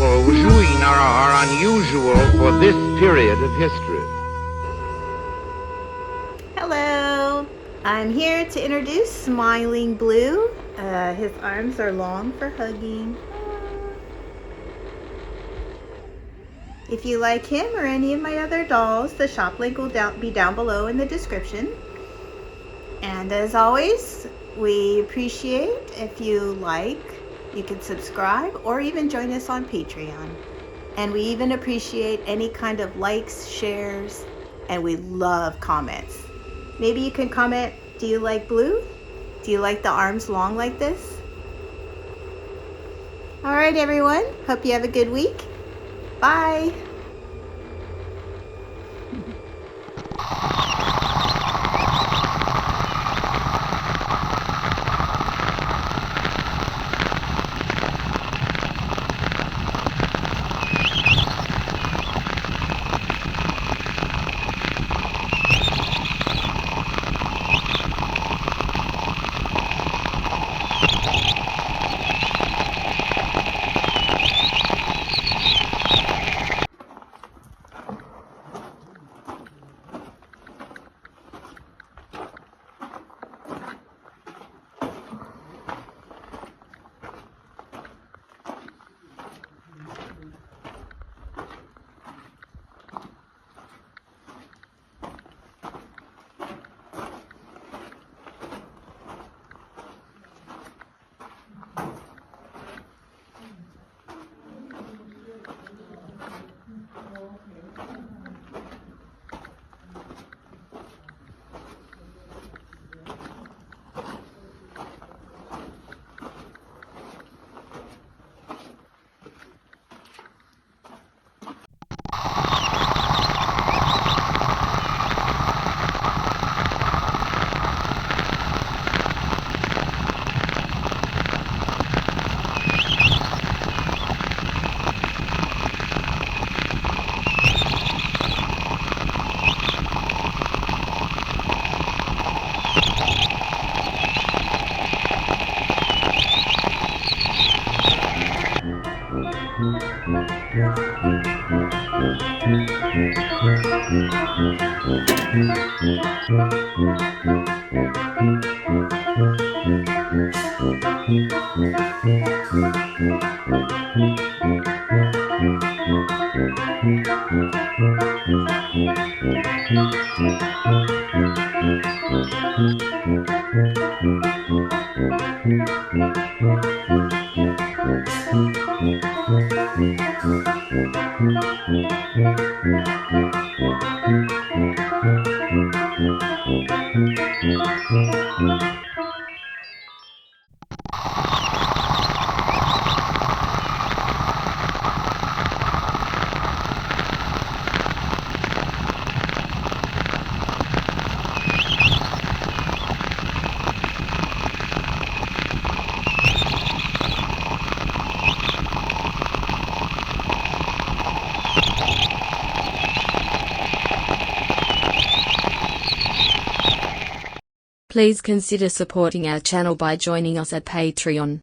are unusual for this period of history. Hello, I'm here to introduce Smiling Blue. His arms are long for hugging. If you like him or any of my other dolls, the shop link will be down below in the description. And as always, we appreciate if you can subscribe, or even join us on Patreon. And we even appreciate any kind of likes, shares, and we love comments. Maybe you can comment, do you like Blue? Do you like the arms long like this? All right, everyone. Hope you have a good week. Bye. Please consider supporting our channel by joining us at Patreon.